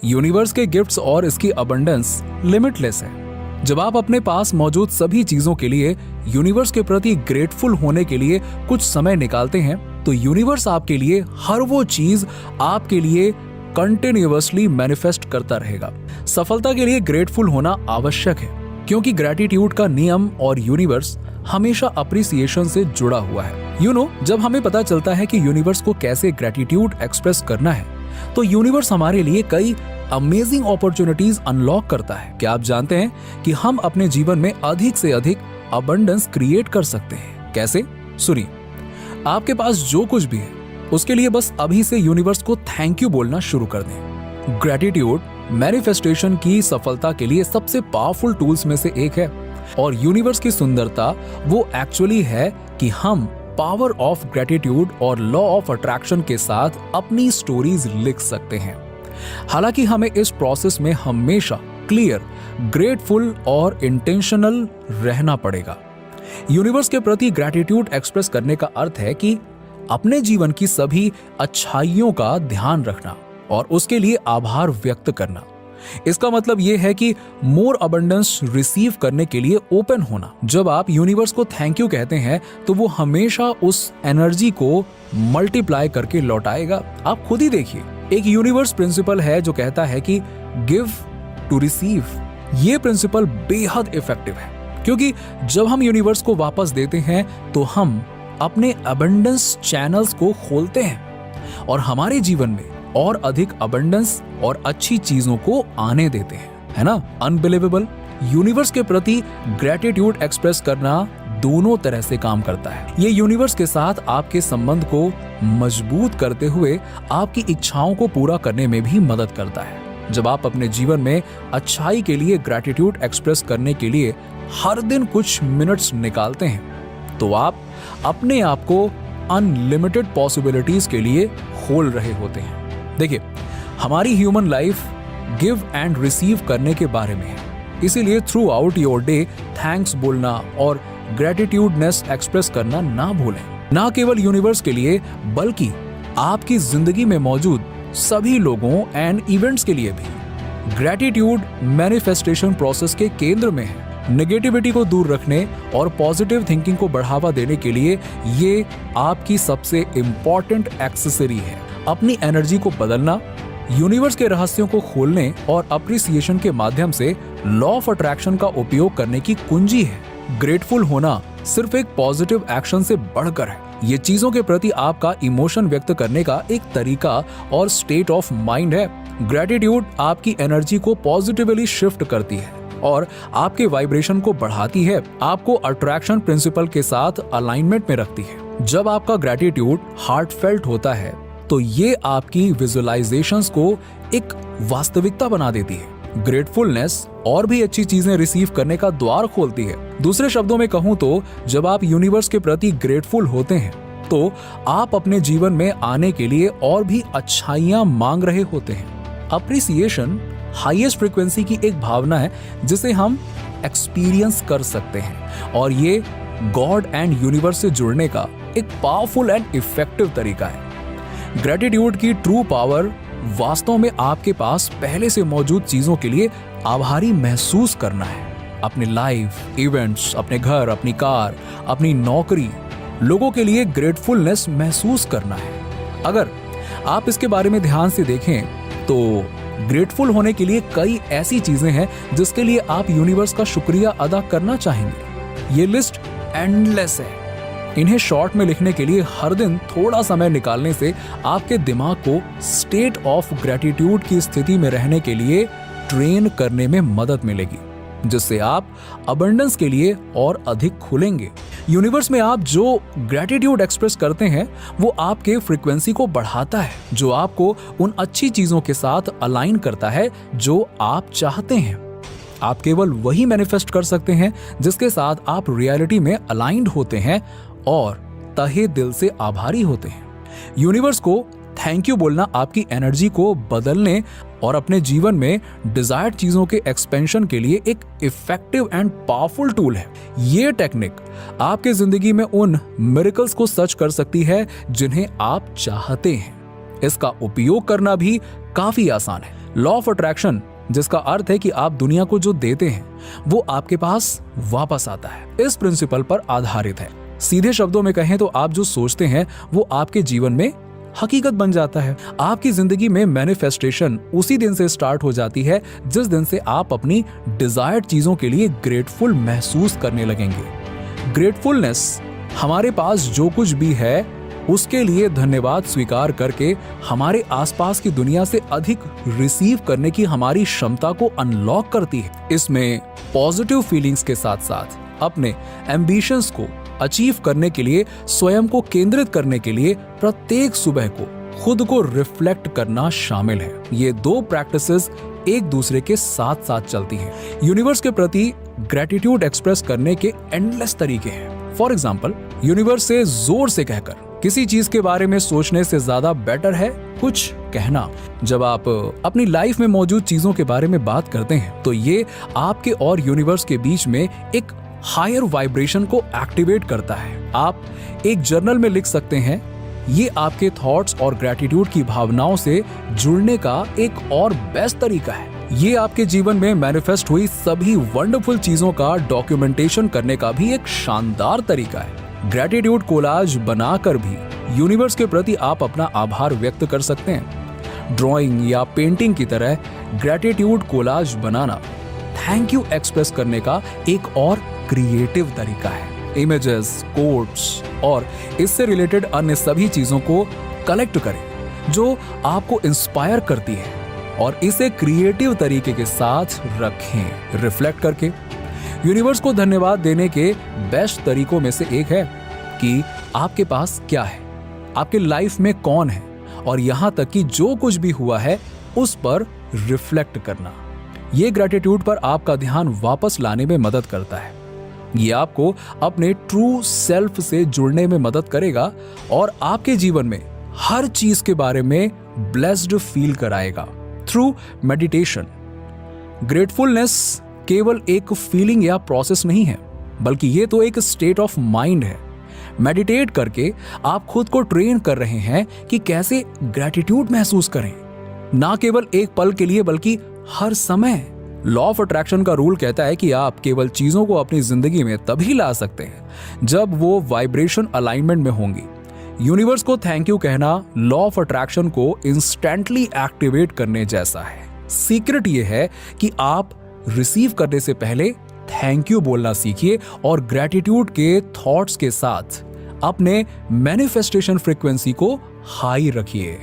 Universe के gifts और इसकी अबंडेंस लिमिटलेस है। जब आप अपने पास मौजूद सभी चीजों के लिए यूनिवर्स के प्रति ग्रेटफुल होने के लिए कुछ समय निकालते हैं, तो यूनिवर्स आपके लिए हर वो चीज आपके लिए कंटिन्यूअसली मैनिफेस्ट करता रहेगा। सफलता के लिए ग्रेटफुल होना आवश्यक है, क्योंकि ग्रेटिट्यूड का नियम और यूनिवर्स हमेशा अप्रिसिएशन से जुड़ा हुआ है। जब हमें पता चलता है कि यूनिवर्स को कैसे ग्रेटिट्यूड एक्सप्रेस करना है, तो यूनिवर्स हमारे लिए कई अमेजिंग अपॉर्चुनिटीज अनलॉक करता है। क्या आप जानते हैं कि हम अपने जीवन में अधिक से अधिक अबंडेंस क्रिएट कर सकते हैं? कैसे? सुनिए, आपके पास जो कुछ भी है उसके लिए बस अभी से यूनिवर्स को थैंक यू बोलना शुरू कर दें। ग्रेटिट्यूड मैनिफेस्टेशन की सफलता के लिए सबसे पावरफुल टूल्स में से एक है, और यूनिवर्स की सुंदरता वो एक्चुअली है कि हम पावर ऑफ ग्रेटिट्यूड और लॉ ऑफ अट्रैक्शन के साथ अपनी स्टोरीज लिख सकते हैं। हालांकि हमें इस प्रोसेस में हमेशा क्लियर, ग्रेटफुल और इंटेंशनल रहना पड़ेगा। यूनिवर्स के प्रति ग्रेटिट्यूड एक्सप्रेस करने का अर्थ है कि अपने जीवन की सभी अच्छाइयों का ध्यान रखना और उसके लिए आभार व्यक्त करना। इसका मतलब यह है कि मोर अबंडेंस रिसीव करने के लिए ओपन होना। जब आप यूनिवर्स को थैंक यू कहते हैं, तो वो हमेशा उस एनर्जी को मल्टीप्लाई करके लौटाएगा। आप खुद ही देखिए, एक यूनिवर्स प्रिंसिपल है जो कहता है कि गिव टू रिसीव। ये प्रिंसिपल बेहद इफेक्टिव है, क्योंकि जब हम यूनिवर्स को वापस देते हैं तो हम अपने अबंडेंस चैनल्स को खोलते हैं और हमारे जीवन में और अधिक अबंडेंस और अच्छी चीजों को आने देते हैं, है ना? अनबिलीवेबल। यूनिवर्स के प्रति ग्रेटिट्यूड एक्सप्रेस करना दोनों तरह से काम करता है। ये यूनिवर्स के साथ आपके संबंध को मजबूत करते हुए आपकी इच्छाओं को पूरा करने में भी मदद करता है। जब आप अपने जीवन में अच्छाई के लिए ग्रेटिट्यूड एक्सप्रेस करने के लिए हर दिन कुछ मिनट्स निकालते हैं, तो आप अपने आप को अनलिमिटेड पॉसिबिलिटीज के लिए खोल रहे होते हैं। देखिए, हमारी human life give and receive करने के बारे में है, इसीलिए through out your day thanks बोलना और ग्रेटिट्यूडनेस एक्सप्रेस करना ना भूलें। ना केवल यूनिवर्स के लिए, बल्कि आपकी जिंदगी में मौजूद सभी लोगों एंड इवेंट्स के लिए भी। ग्रेटिट्यूड मैनिफेस्टेशन प्रोसेस के केंद्र में है। नेगेटिविटी को दूर रखने और पॉजिटिव थिंकिंग को बढ़ावा देने के लिए ये आपकी सबसे इंपॉर्टेंट एक्सेसरी है। अपनी एनर्जी को बदलना, यूनिवर्स के रहस्यों को खोलने और अप्रिसिएशन के माध्यम से लॉ ऑफ अट्रैक्शन का उपयोग करने की कुंजी है। ग्रेटफुल होना सिर्फ एक पॉजिटिव एक्शन से बढ़कर है। ये चीजों के प्रति आपका इमोशन व्यक्त करने का एक तरीका और स्टेट ऑफ माइंड है। ग्रेटिट्यूड आपकी एनर्जी को पॉजिटिवली शिफ्ट करती है और आपके वाइब्रेशन को बढ़ाती है, आपको अट्रैक्शन प्रिंसिपल के साथ अलाइनमेंट में रखती है। जब आपका ग्रेटिट्यूड हार्टफेल्ट होता है, तो ये आपकी विजुअलाइजेशंस को एक वास्तविकता बना देती है। ग्रेटफुलनेस और भी अच्छी चीजें रिसीव करने का द्वार खोलती है। दूसरे शब्दों में कहूं तो जब आप यूनिवर्स के प्रति ग्रेटफुल होते हैं, तो आप अपने जीवन में आने के लिए और भी अच्छाइयां मांग रहे होते हैं। अप्रिसिएशन हाईएस्ट फ्रीक्वेंसी की एक भावना है जिसे हम एक्सपीरियंस कर सकते हैं, और ये गॉड एंड यूनिवर्स से जुड़ने का एक पावरफुल एंड इफेक्टिव तरीका है। ग्रेटिट्यूड की ट्रू पावर वास्तव में आपके पास पहले से मौजूद चीजों के लिए आभारी महसूस करना है। अपनी लाइफ, इवेंट्स, अपने घर, अपनी कार, अपनी नौकरी, लोगों के लिए ग्रेटफुलनेस महसूस करना है। अगर आप इसके बारे में ध्यान से देखें, तो ग्रेटफुल होने के लिए कई ऐसी चीजें हैं जिसके लिए आप यूनिवर्स का शुक्रिया अदा करना चाहेंगे। ये लिस्ट एंडलेस है। इन्हें शॉर्ट में लिखने के लिए हर दिन थोड़ा समय निकालने से आपके दिमाग को स्टेट ऑफ ग्रेटिट्यूड की स्थिति में रहने के लिए ट्रेन करने में मदद मिलेगी, जिससे आप अबंडेंस के लिए और अधिक खुलेंगे। यूनिवर्स में आप जो ग्रेटिट्यूड एक्सप्रेस करते हैं, वो आपके फ्रीक्वेंसी को बढ़ाता है, जो आपको उन अच्छी चीजों के साथ अलाइन करता है जो आप चाहते हैं। आप केवल वही मैनिफेस्ट कर सकते हैं जिसके साथ आप रियलिटी में अलाइंड होते हैं और तहे दिल से आभारी होते हैं। यूनिवर्स को थैंक यू बोलना आपकी एनर्जी को बदलने और अपने जीवन में डिजायर्ड चीजों के एक्सपेंशन के लिए एक इफेक्टिव एंड पावरफुल टूल है। ये टेक्निक आपके जिंदगी में उन मिरेकल्स को सच कर सकती है जिन्हें आप चाहते हैं। इसका उपयोग करना भी काफी आसान है। लॉ ऑफ अट्रैक्शन, जिसका अर्थ है कि आप दुनिया को जो देते हैं वो आपके पास वापस आता है, इस प्रिंसिपल पर आधारित है। सीधे शब्दों में कहें तो आप जो सोचते हैं वो आपके जीवन में हकीकत बन जाता है। आपकी जिंदगी में मैनिफेस्टेशन उसी दिन से स्टार्ट हो जाती है जिस दिन से आप अपनी डिजायर्ड चीजों के लिए ग्रेटफुल महसूस करने लगेंगे। ग्रेटफुलनेस हमारे पास जो कुछ भी है उसके लिए धन्यवाद स्वीकार करके हमारे आसपास की दुनिया से अधिक रिसीव करने की हमारी क्षमता को अनलॉक करती है। इसमें पॉजिटिव फीलिंग्स के साथ साथ अपने एम्बिशंस को अचीव करने के लिए, स्वयं को केंद्रित करने के लिए प्रत्येक सुबह को खुद को रिफ्लेक्ट करना शामिल है। ये दो प्रैक्टिसेस एक दूसरे के साथ साथ चलती हैं। यूनिवर्स के प्रति ग्रेटिट्यूड एक्सप्रेस करने के एंडलेस तरीके हैं। फॉर एग्जाम्पल, यूनिवर्स से जोर से कहकर किसी चीज के बारे में सोचने से ज्यादा बेटर है कुछ कहना। जब आप अपनी लाइफ में मौजूद चीजों के बारे में बात करते हैं तो ये आपके और यूनिवर्स के बीच में एक हायर वाइब्रेशन को एक्टिवेट करता है। आप एक जर्नल में लिख सकते हैं। ये आपके थॉट्स और ग्रेटिट्यूड की भावनाओं से जुड़ने का एक और बेस्ट तरीका है। ये आपके जीवन में मैनिफेस्ट हुई सभी वंडरफुल चीजों का डॉक्यूमेंटेशन करने का भी एक शानदार तरीका है। ग्रेटिट्यूड कोलाज बनाकर भी यूनिवर्स के प्रति आप अपना आभार व्यक्त कर सकते हैं। ड्राइंग या पेंटिंग की तरह gratitude collage banana thank you express करने का एक और क्रिएटिव तरीका है। इमेजेस, कोट्स और इससे रिलेटेड अन्य सभी चीजों को कलेक्ट करें जो आपको इंस्पायर करती है और इसे क्रिएटिव तरीके के साथ रखें। रिफ्लेक्ट करके यूनिवर्स को धन्यवाद देने के बेस्ट तरीकों में से एक है कि आपके पास क्या है, आपके लाइफ में कौन है और यहां तक कि जो कुछ भी हुआ है उस पर रिफ्लेक्ट करना। ये ग्रेटिट्यूड पर आपका ध्यान वापस लाने में मदद करता है। ये आपको अपने ट्रू सेल्फ से जुड़ने में मदद करेगा और आपके जीवन में हर चीज के बारे में ब्लेस्ड फील कराएगा। थ्रू मेडिटेशन, ग्रेटफुलनेस केवल एक फीलिंग या प्रोसेस नहीं है, बल्कि ये तो एक स्टेट ऑफ माइंड है। मेडिटेट करके आप खुद को ट्रेन कर रहे हैं कि कैसे ग्रेटिट्यूड महसूस करें, ना केवल एक पल के लिए बल्कि हर समय। लॉ ऑफ अट्रैक्शन का रूल कहता है कि आप केवल चीजों को अपनी जिंदगी में तभी ला सकते हैं जब वो वाइब्रेशन अलाइनमेंट में होंगी। यूनिवर्स को थैंक यू कहना लॉ ऑफ अट्रैक्शन को इंस्टेंटली एक्टिवेट करने जैसा है। सीक्रेट ये है कि आप रिसीव करने से पहले थैंक यू बोलना सीखिए और ग्रेटिट्यूड के थॉट्स के साथ अपने मैनिफेस्टेशन फ्रीक्वेंसी को हाई रखिए।